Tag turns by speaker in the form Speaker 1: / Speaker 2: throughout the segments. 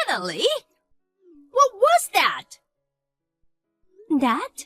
Speaker 1: Natalie? What was that?
Speaker 2: That?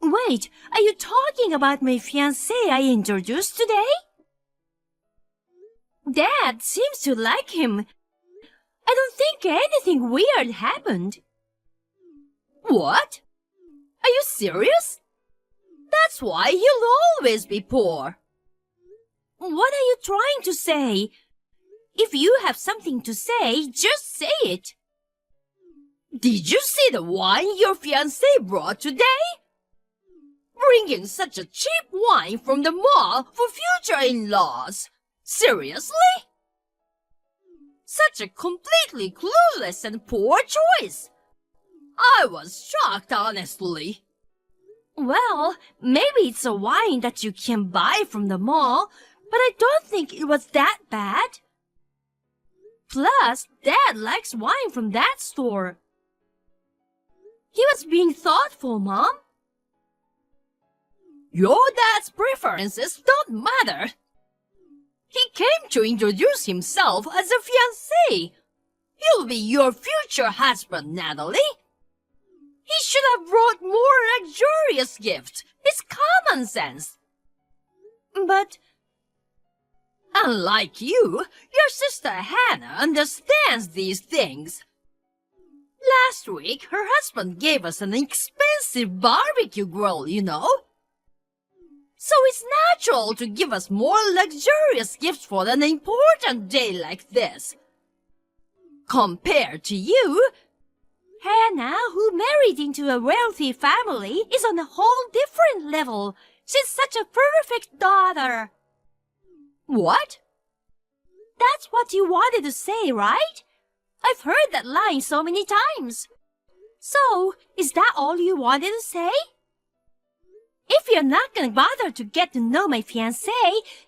Speaker 2: Wait, are you talking about my fiancé I introduced today? Dad seems to like him. I don't think anything weird happened.
Speaker 1: What? Are you serious? That's why he'll always be poor.
Speaker 2: What are you trying to say? If you have something to say, just say it.
Speaker 1: Did you see the wine your fiancé brought today? Bringing such a cheap wine from the mall for future in-laws. Seriously? Such a completely clueless and poor choice. I was shocked, honestly.
Speaker 2: Well, maybe it's a wine that you can buy from the mall, but I don't think it was that bad. Plus, Dad likes wine from that store. He was being thoughtful, Mom.
Speaker 1: Your dad's preferences don't matter. He came to introduce himself as a fiancé. He'll be your future husband, Natalie. He should have brought more luxurious gifts. It's common sense.
Speaker 2: But
Speaker 1: unlike you, your sister Hannah understands these things. Last week, her husband gave us an expensive barbecue grill, you know. So it's natural to give us more luxurious gifts for an important day like this. Compared to you,
Speaker 2: Hannah, who married into a wealthy family, is on a whole different level. She's such a perfect daughter.
Speaker 1: What?
Speaker 2: That's what you wanted to say, right? I've heard that line so many times. So, is that all you wanted to say? If you're not gonna bother to get to know my fiancé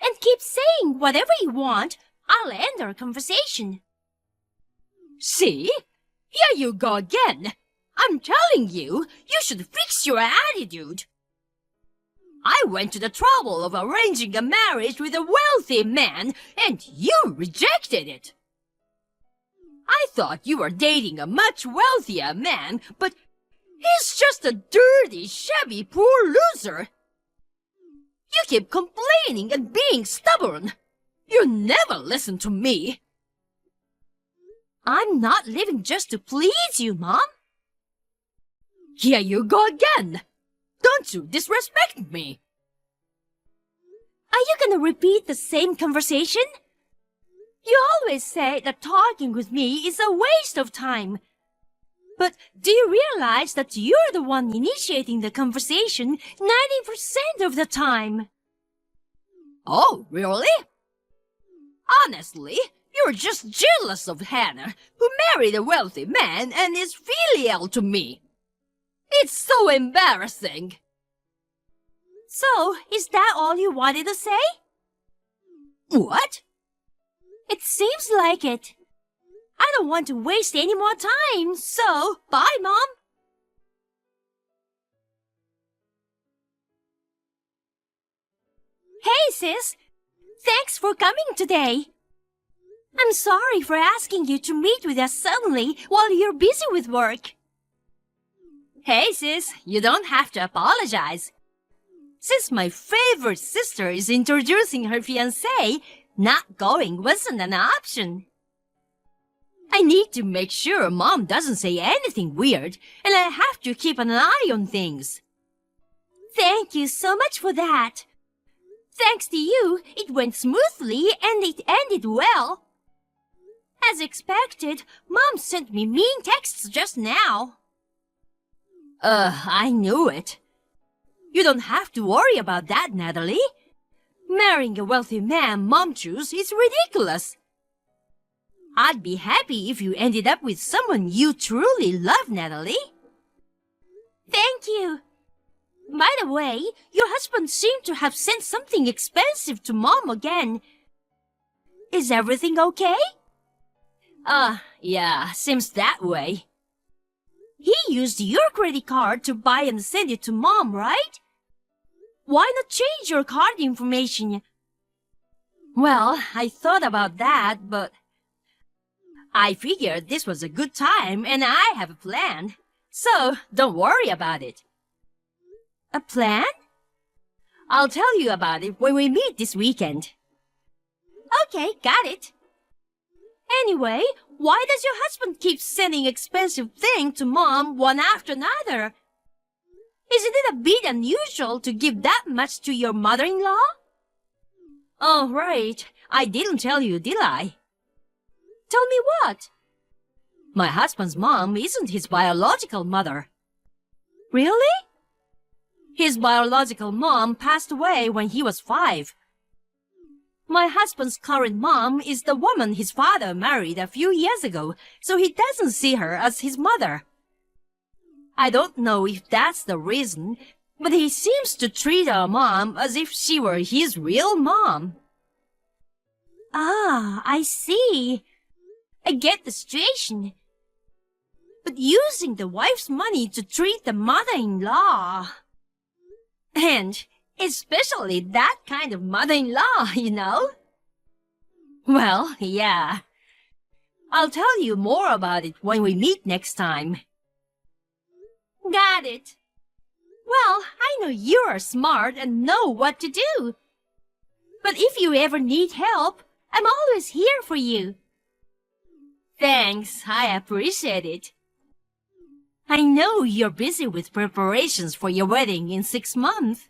Speaker 2: and keep saying whatever you want, I'll end our conversation.
Speaker 1: See? Here you go again. I'm telling you, you should fix your attitude. I went to the trouble of arranging a marriage with a wealthy man, and you rejected it. I thought you were dating a much wealthier man, but he's just a dirty, shabby, poor loser. You keep complaining and being stubborn. You never listen to me.
Speaker 2: I'm not living just to please you, Mom.
Speaker 1: Here you go again. Don't you disrespect me.
Speaker 2: Are you gonna repeat the same conversation? You always say that talking with me is a waste of time. But do you realize that you're the one initiating the conversation 90% of the time?
Speaker 1: Oh, really? Honestly, you're just jealous of Hannah, who married a wealthy man and is filial to me. It's so embarrassing.
Speaker 2: So, is that all you wanted to say?
Speaker 1: What?
Speaker 2: It seems like it. I don't want to waste any more time, so bye, Mom. Hey, sis. Thanks for coming today. I'm sorry for asking you to meet with us suddenly while you're busy with work.
Speaker 1: Hey, sis, you don't have to apologize. Since my favorite sister is introducing her fiancé, not going wasn't an option. I need to make sure Mom doesn't say anything weird, and I have to keep an eye on things.
Speaker 2: Thank you so much for that. Thanks to you, it went smoothly and it ended well. As expected, Mom sent me mean texts just now.
Speaker 1: I knew it. You don't have to worry about that, Natalie. Marrying a wealthy man Mom chose is ridiculous. I'd be happy if you ended up with someone you truly love, Natalie.
Speaker 2: Thank you. By the way, your husband seemed to have sent something expensive to Mom again. Is everything okay?
Speaker 1: Yeah, seems that way.
Speaker 2: He used your credit card to buy and send it to Mom, right? Why not change your card information?
Speaker 1: Well, I thought about that, but I figured this was a good time and I have a plan. So don't worry about it.
Speaker 2: A plan?
Speaker 1: I'll tell you about it when we meet this weekend.
Speaker 2: Okay, got it. Anyway, why does your husband keep sending expensive things to Mom one after another? Isn't it a bit unusual to give that much to your mother-in-law?
Speaker 1: Oh, right. I didn't tell you, did I?
Speaker 2: Tell me what?
Speaker 1: My husband's mom isn't his biological mother.
Speaker 2: Really?
Speaker 1: His biological mom passed away when he was 5. My husband's current mom is the woman his father married a few years ago, so he doesn't see her as his mother. I don't know if that's the reason, but he seems to treat our mom as if she were his real mom.
Speaker 2: Ah, I see. I get the situation. But using the wife's money to treat the mother-in-law...
Speaker 1: And especially that kind of mother-in-law, you know? Well, yeah. I'll tell you more about it when we meet next time.
Speaker 2: Got it. Well, I know you're smart and know what to do. But if you ever need help, I'm always here for you.
Speaker 1: Thanks, I appreciate it. I know you're busy with preparations for your wedding in 6 months.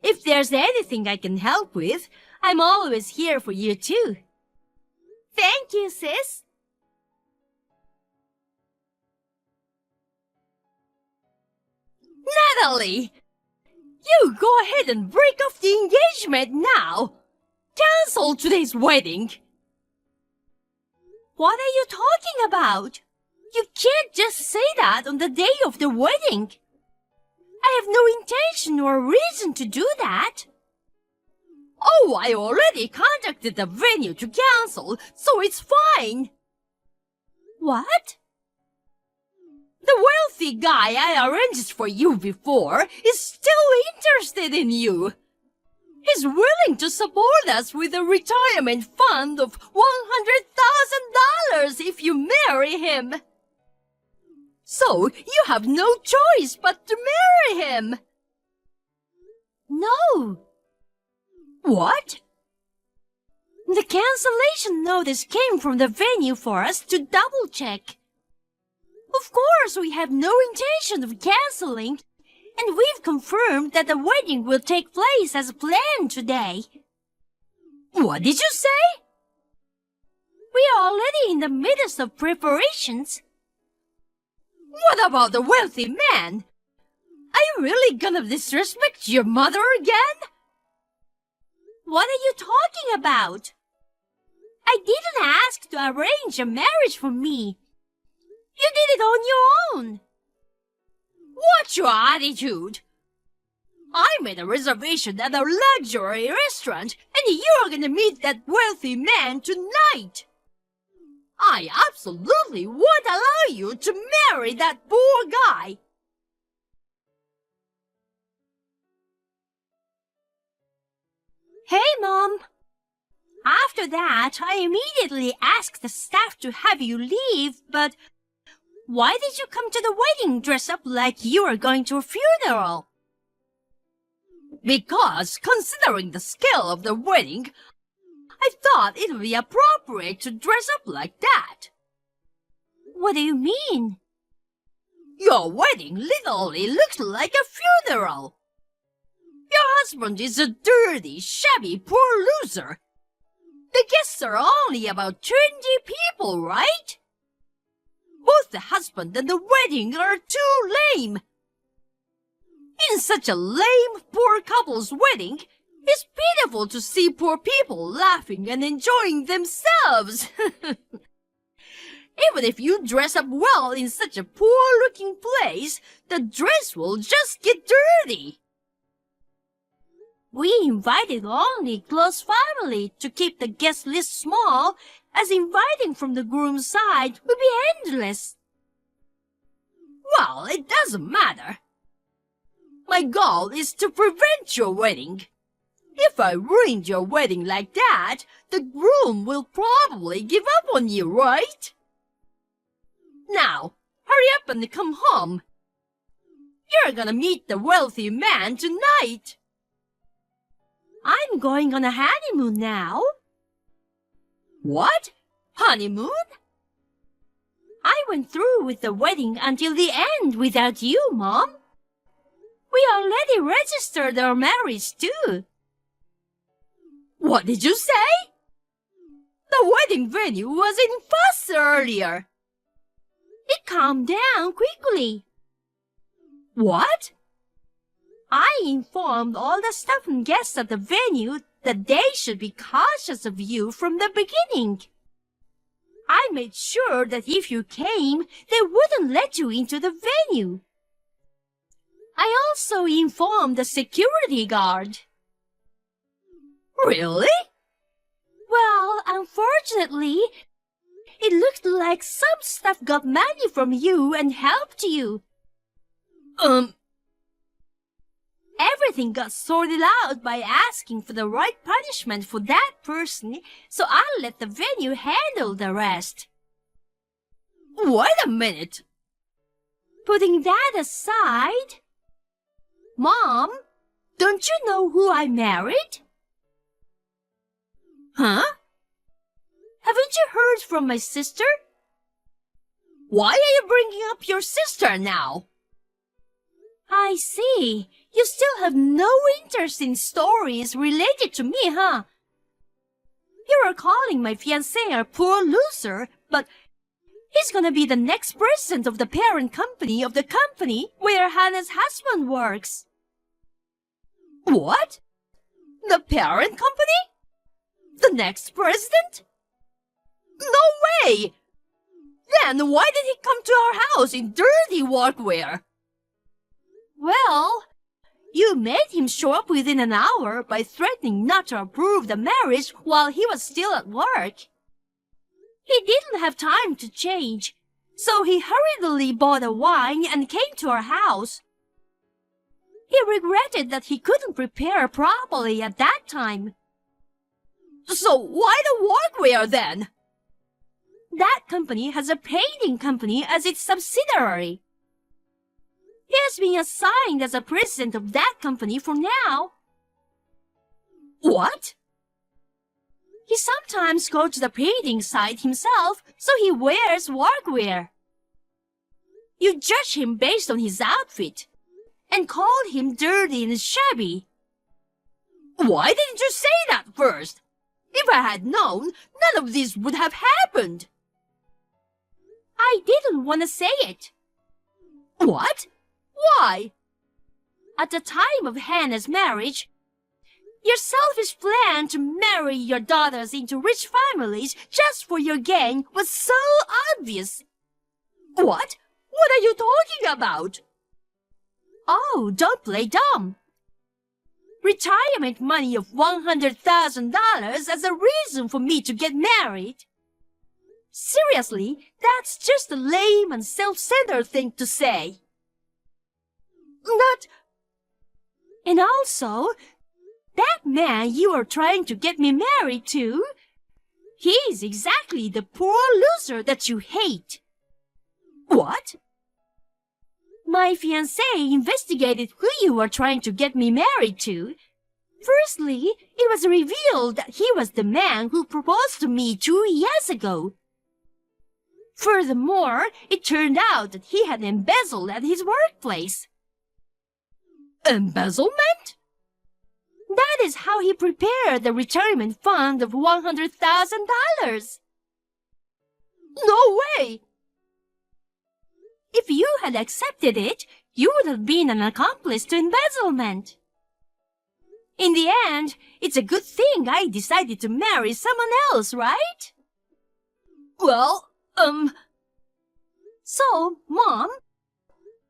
Speaker 1: If there's anything I can help with, I'm always here for you too.
Speaker 2: Thank you, sis.
Speaker 1: Natalie! You go ahead and break off the engagement now! Cancel today's wedding!
Speaker 2: What are you talking about? You can't just say that on the day of the wedding. I have no intention or reason to do that.
Speaker 1: Oh, I already contacted the venue to cancel, so it's fine.
Speaker 2: What?
Speaker 1: The wealthy guy I arranged for you before is still interested in you. He's willing to support us with a retirement fund of $100,000 if you marry him. So you have no choice but to marry him.
Speaker 2: No.
Speaker 1: What?
Speaker 2: The cancellation notice came from the venue for us to double-check. Of course, we have no intention of canceling, and we've confirmed that the wedding will take place as planned today.
Speaker 1: What did you say?
Speaker 2: We are already in the midst of preparations.
Speaker 1: What about the wealthy man? Are you really gonna disrespect your mother again?
Speaker 2: What are you talking about? I didn't ask to arrange a marriage for me. You did it on your own.
Speaker 1: What's your attitude? I made a reservation at a luxury restaurant, and you're gonna meet that wealthy man tonight. I absolutely won't allow you to marry that poor guy.
Speaker 2: Hey, Mom. After that, I immediately asked the staff to have you leave, but why did you come to the wedding dressed up like you were going to a funeral?
Speaker 1: Because, considering the scale of the wedding, I thought it would be appropriate to dress up like that.
Speaker 2: What do you mean?
Speaker 1: Your wedding literally looks like a funeral. Your husband is a dirty, shabby, poor loser. The guests are only about 20 people, right? Both the husband and the wedding are too lame. In such a lame, poor couple's wedding, it's pitiful to see poor people laughing and enjoying themselves. Even if you dress up well in such a poor-looking place, the dress will just get dirty.
Speaker 2: We invited only close family to keep the guest list small, as inviting from the groom's side would be endless.
Speaker 1: Well, it doesn't matter. My goal is to prevent your wedding. If I ruined your wedding like that, the groom will probably give up on you, right? Now, hurry up and come home. You're gonna meet the wealthy man tonight.
Speaker 2: I'm going on a honeymoon now.
Speaker 1: What? Honeymoon?
Speaker 2: I went through with the wedding until the end without you, Mom. We already registered our marriage, too.
Speaker 1: What did you say? The wedding venue was in fuss earlier.
Speaker 2: It calmed down quickly.
Speaker 1: What?
Speaker 2: I informed all the staff and guests at the venue that they should be cautious of you from the beginning. I made sure that if you came, they wouldn't let you into the venue. I also informed the security guard.
Speaker 1: Really?
Speaker 2: Well, unfortunately, it looked like some staff got money from you and helped you. Everything got sorted out by asking for the right punishment for that person, so I let the venue handle the rest.
Speaker 1: Wait a minute.
Speaker 2: Putting that aside, Mom, don't you know who I married?
Speaker 1: Huh?
Speaker 2: Haven't you heard from my sister?
Speaker 1: Why are you bringing up your sister now?
Speaker 2: I see. You still have no interest in stories related to me, huh? You are calling my fiancé a poor loser, but he's gonna be the next president of the parent company of the company where Hannah's husband works.
Speaker 1: What? The parent company? The next president? No way! Then why did he come to our house in dirty workwear?
Speaker 2: Well, you made him show up within an hour by threatening not to approve the marriage while he was still at work. He didn't have time to change, so he hurriedly bought a wine and came to our house. He regretted that he couldn't prepare properly at that time.
Speaker 1: So why the workwear then?
Speaker 2: That company has a painting company as its subsidiary. He has been assigned as a president of that company for now.
Speaker 1: What?
Speaker 2: He sometimes goes to the painting site himself, so he wears workwear. You judge him based on his outfit and call him dirty and shabby.
Speaker 1: Why didn't you say that first? If I had known, none of this would have happened.
Speaker 2: I didn't want to say it.
Speaker 1: What? Why?
Speaker 2: At the time of Hannah's marriage, your selfish plan to marry your daughters into rich families just for your gain was so obvious.
Speaker 1: What? What are you talking about?
Speaker 2: Oh, don't play dumb. Retirement money of $100,000 as a reason for me to get married? Seriously, that's just a lame and self-centered thing to say. And also, that man you are trying to get me married to, he's exactly the poor loser that you hate.
Speaker 1: What?
Speaker 2: My fiancé investigated who you were trying to get me married to. Firstly, it was revealed that he was the man who proposed to me 2 years ago. Furthermore, it turned out that he had embezzled at his workplace.
Speaker 1: Embezzlement?
Speaker 2: That is how he prepared the retirement fund of $100,000.
Speaker 1: No way!
Speaker 2: If you had accepted it, you would have been an accomplice to embezzlement. In the end, it's a good thing I decided to marry someone else, right?
Speaker 1: Well,
Speaker 2: So, Mom,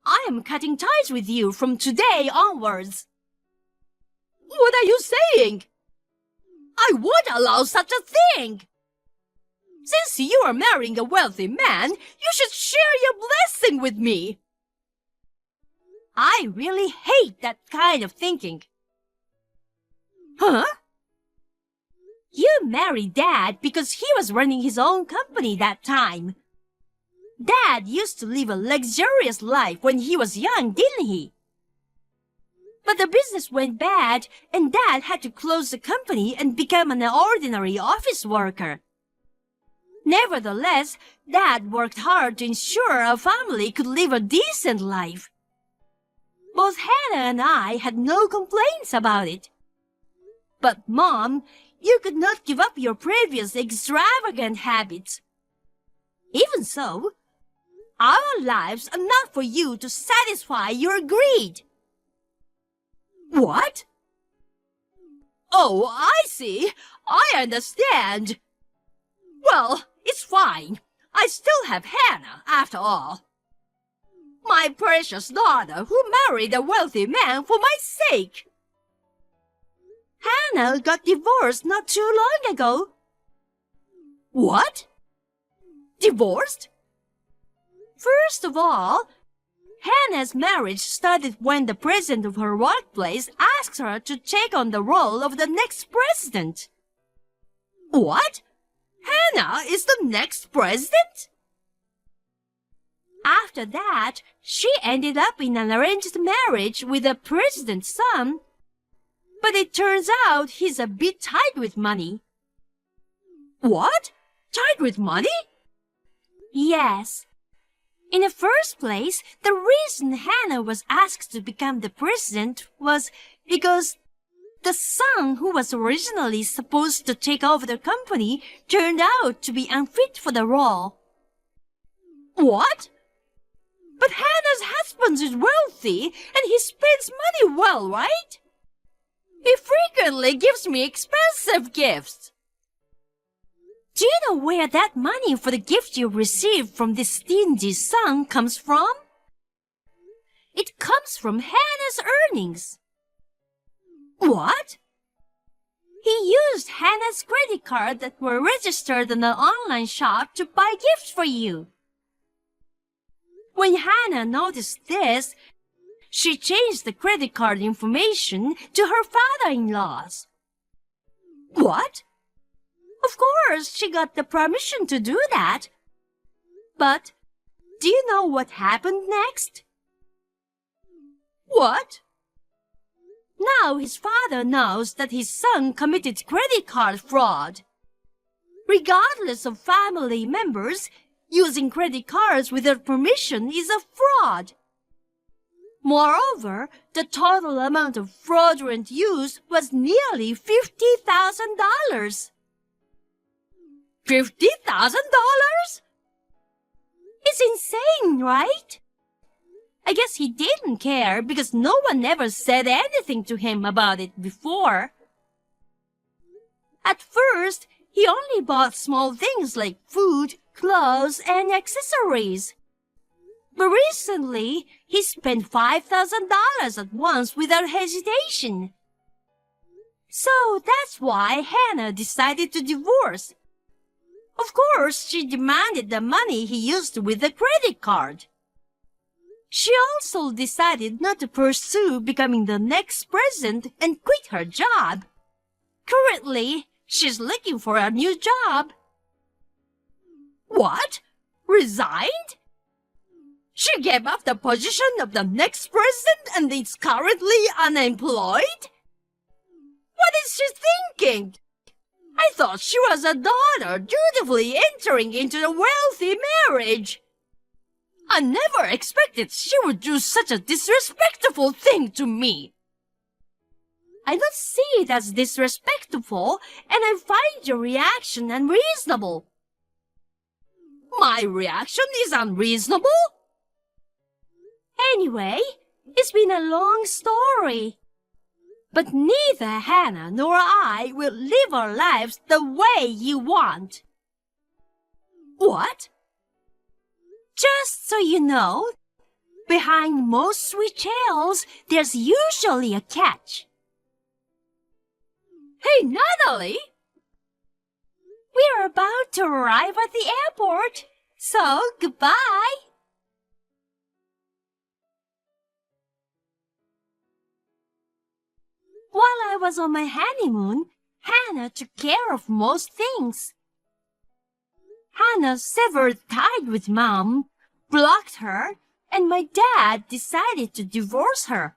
Speaker 2: I am cutting ties with you from today onwards.
Speaker 1: What are you saying? I won't allow such a thing. Since you are marrying a wealthy man, you should share your blessing with me.
Speaker 2: I really hate that kind of thinking.
Speaker 1: Huh?
Speaker 2: You married Dad because he was running his own company that time. Dad used to live a luxurious life when he was young, didn't he? But the business went bad, and Dad had to close the company and become an ordinary office worker. Nevertheless, Dad worked hard to ensure our family could live a decent life. Both Hannah and I had no complaints about it. But Mom, you could not give up your previous extravagant habits. Even so, our lives are not for you to satisfy your greed.
Speaker 1: What? Oh, I see. I understand. Well, it's fine. I still have Hannah, after all. My precious daughter who married a wealthy man for my sake.
Speaker 2: Hannah got divorced not too long ago.
Speaker 1: What? Divorced?
Speaker 2: First of all, Hannah's marriage started when the president of her workplace asked her to take on the role of the next president.
Speaker 1: What? Hannah is the next president?
Speaker 2: After that, she ended up in an arranged marriage with the president's son. But it turns out he's a bit tight with money.
Speaker 1: What? Tight with money?
Speaker 2: Yes. In the first place, the reason Hannah was asked to become the president was because the son who was originally supposed to take over the company turned out to be unfit for the role.
Speaker 1: What?
Speaker 2: But Hannah's husband is wealthy and he spends money well, right?
Speaker 1: He frequently gives me expensive gifts.
Speaker 2: Do you know where that money for the gift you received from this stingy son comes from? It comes from Hannah's earnings.
Speaker 1: What?
Speaker 2: He used Hannah's credit card that were registered in an online shop to buy gifts for you. When Hannah noticed this, she changed the credit card information to her father-in-law's.
Speaker 1: What?
Speaker 2: Of course, she got the permission to do that. But do you know what happened next?
Speaker 1: What?
Speaker 2: Now his father knows that his son committed credit card fraud. Regardless of family members, using credit cards without permission is a fraud. Moreover, the total amount of fraudulent use was nearly $50,000.
Speaker 1: $50,000?
Speaker 2: It's insane, right? I guess he didn't care because no one ever said anything to him about it before. At first, he only bought small things like food, clothes, and accessories. But recently, he spent $5,000 at once without hesitation. So that's why Hannah decided to divorce. Of course, she demanded the money he used with the credit card. She also decided not to pursue becoming the next president and quit her job. Currently, she's looking for a new job.
Speaker 1: What? Resigned? She gave up the position of the next president and is currently unemployed? What is she thinking? I thought she was a daughter dutifully entering into a wealthy marriage. I never expected she would do such a disrespectful thing to me.
Speaker 2: I don't see it as disrespectful, and I find your reaction unreasonable.
Speaker 1: My reaction is unreasonable?
Speaker 2: Anyway, it's been a long story. But neither Hannah nor I will live our lives the way you want.
Speaker 1: What?
Speaker 2: Just so you know, behind most sweet tales, there's usually a catch.
Speaker 1: Hey, Natalie!
Speaker 2: We're about to arrive at the airport, so goodbye. While I was on my honeymoon, Hannah took care of most things. Hannah severed ties with Mom, blocked her, and my dad decided to divorce her.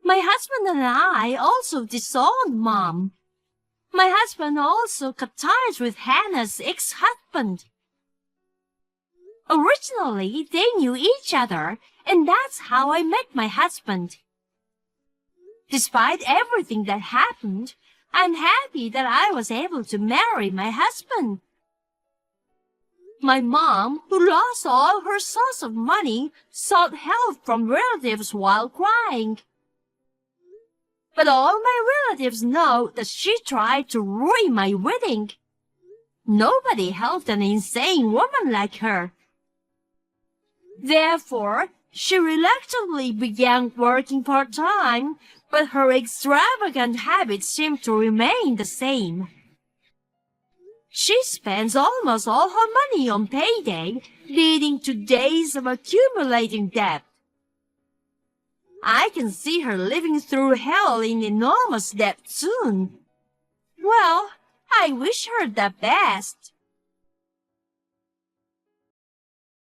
Speaker 2: My husband and I also disowned Mom. My husband also cut ties with Hannah's ex-husband. Originally, they knew each other, and that's how I met my husband. Despite everything that happened, I'm happy that I was able to marry my husband. My mom, who lost all her source of money, sought help from relatives while crying. But all my relatives know that she tried to ruin my wedding. Nobody helped an insane woman like her. Therefore, she reluctantly began working part-time, but her extravagant habits seem to remain the same. She spends almost all her money on payday, leading to days of accumulating debt. I can see her living through hell in enormous debt soon. Well, I wish her the best.